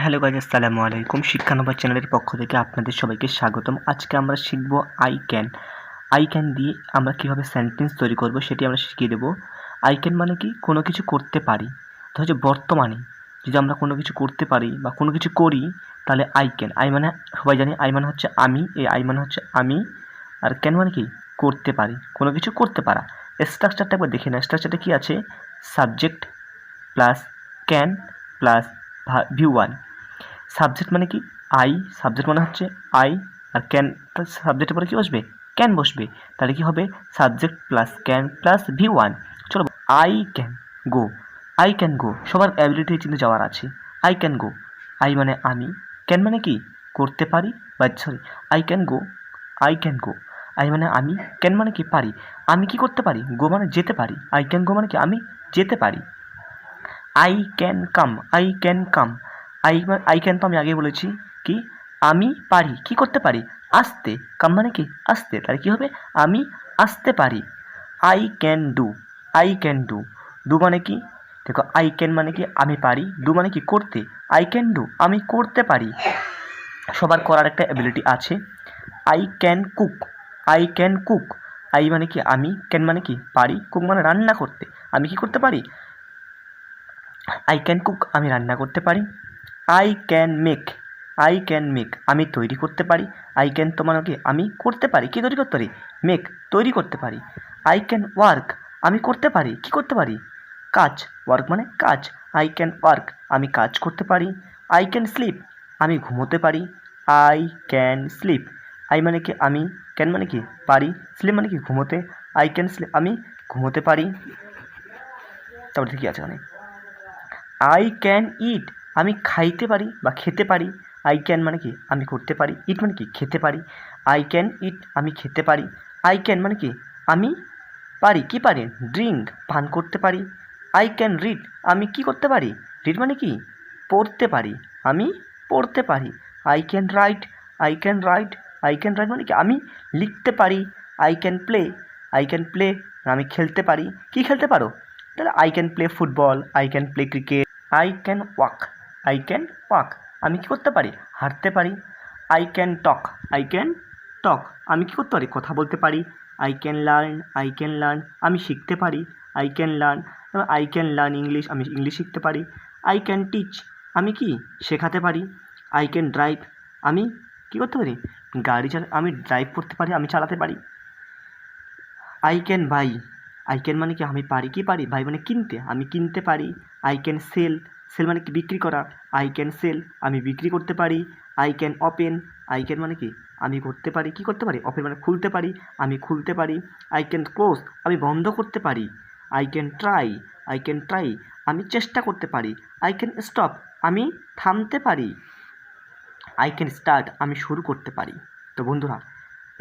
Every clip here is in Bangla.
হ্যালো গাইজ, আসসালামু আলাইকুম। শিক্ষানবাজ চ্যানেলের পক্ষ থেকে আপনাদের সবাইকে স্বাগতম। আজকে আমরা শিখব আই ক্যান দিয়ে আমরা কীভাবে সেন্টেন্স তৈরি করব সেটি আমরা শিখিয়ে দেবো। আই ক্যান মানে কি, কোনো কিছু করতে পারি। তো হচ্ছে বর্তমানে যদি আমরা কোনো কিছু করতে পারি বা কোনো কিছু করি তাহলে আই ক্যান। আই মানে সবাই জানি, আই মানে হচ্ছে আমি, এই আই মানে হচ্ছে আমি, আর ক্যান মানে কি, করতে পারি, কোনো কিছু করতে পারা। স্ট্রাকচারটা একবার দেখে না। স্ট্রাকচারটা কী আছে? Subject plus can plus V1। Subject মানে কি, আই, সাবজেক্ট মানে হচ্ছে আই, আর ক্যান সাবজেক্টের পরে কী বসবে? ক্যান বসবে। তাহলে কী হবে? Subject plus can plus V1। চলো, I can go. I can go, সবার অ্যাবিলিটি কিন্তু যাওয়ার আছে। আই ক্যান গো, আই মানে আমি, ক্যান মানে কি, করতে পারি, বা sorry, I can go, I can go. I মানে আমি, ক্যান মানে কি, পারি। আমি কি করতে পারি? গো মানে যেতে পারি। আই ক্যান গো মানে কি, আমি যেতে পারি। I can come, I can come. I can তো আমি আগে বলেছি কি, আমি পারি, কি করতে পারি, আসতে। কাম মানে কি, আসতে। তাহলে কী হবে? আমি আসতে পারি। I can do, I can do. Do মানে কি, দেখো, আই ক্যান মানে কি আমি পারি, ডু মানে কি করতে। আই ক্যান ডু, আমি করতে পারি। সবার করার একটা অ্যাবিলিটি আছে। I can cook, I can cook. I মানে কি আমি, ক্যান মানে কি পারি, কুক মানে রান্না করতে। আমি কি করতে পারি? আই ক্যান কুক, আমি রান্না করতে পারি। I can make, I can make, আমি তৈরি করতে পারি। আই ক্যান তো মানে কি আমি করতে পারি, কি তৈরি করতে পারি, মেক, তৈরি করতে পারি। আই ক্যান ওয়ার্ক, আমি করতে পারি, কি করতে পারি, কাজ। ওয়ার্ক মানে কাজ। আই ক্যান ওয়ার্ক, আমি কাজ করতে পারি। আই ক্যান স্লিপ, আমি ঘুমোতে পারি। আই ক্যান স্লিপ, আই মানে কি আমি, ক্যান মানে কি পারি, স্লিপ মানে কি ঘুমোতে। আই ক্যান স্লিপ, আমি ঘুমোতে পারি। তারপরে কি আছে এখানে? আই ক্যান ইট, আমি খাইতে পারি বা খেতে পারি। আই ক্যান মানে কি আমি করতে পারি, ইট মানে কি খেতে পারি। আই ক্যান ইট, আমি খেতে পারি। আই ক্যান মানে কি আমি পারি, কি পারি, ড্রিঙ্ক, পান করতে পারি। আই ক্যান রিড, আমি কি করতে পারি, রিড মানে কি পড়তে পারি, আমি পড়তে পারি। I can write, I can write, I can write মানে কি আমি লিখতে পারি। I can play, I can play, আমি খেলতে পারি। কি খেলতে পারো? তাহলে I can play football, I can play cricket. I can walk, I can walk, আমি কী করতে পারি, হাঁটতে পারি। I can talk, I can talk, আমি কী করতে পারি, কথা বলতে পারি। I can learn, I can learn, আমি শিখতে পারি। I can learn, I can learn English, আমি ইংলিশ শিখতে পারি। আই ক্যান টিচ, আমি কি শেখাতে পারি। আই ক্যান ড্রাইভ, আমি কী করতে পারি, গাড়ি আমি ড্রাইভ করতে পারি, আমি চালাতে পারি। I can buy, I can মানে কি আমি পারি, কি পারি, বাই মানে কিনতে, আমি কিনতে পারি। আই ক্যান সেল, সেল মানে কি বিক্রি করা। আই ক্যান সেল, আমি বিক্রি করতে পারি। I can open, I can মানে কি আমি করতে পারি, কি করতে পারি, ওপেন মানে খুলতে পারি, আমি খুলতে পারি। আই ক্যান ক্লোজ, আমি বন্ধ করতে পারি। I can try, I can try, আমি চেষ্টা করতে পারি। আই ক্যান স্টপ, আমি থামতে পারি। আই ক্যান স্টার্ট, আমি শুরু করতে পারি। তো বন্ধুরা,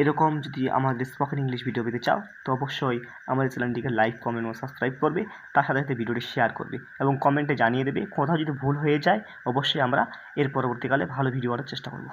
এরকম যদি আমাদের স্পোকেন ইংলিশ ভিডিও পেতে চাও তো অবশ্যই আমাদের চ্যানেলটিকে লাইক, কমেন্ট ও সাবস্ক্রাইব করবে। তার সাথে সাথে ভিডিওটি শেয়ার করবে এবং কমেন্টে জানিয়ে দেবে কোথাও যদি ভুল হয়ে যায়। অবশ্যই আমরা এর পরবর্তীকালে ভালো ভিডিও করার চেষ্টা করব।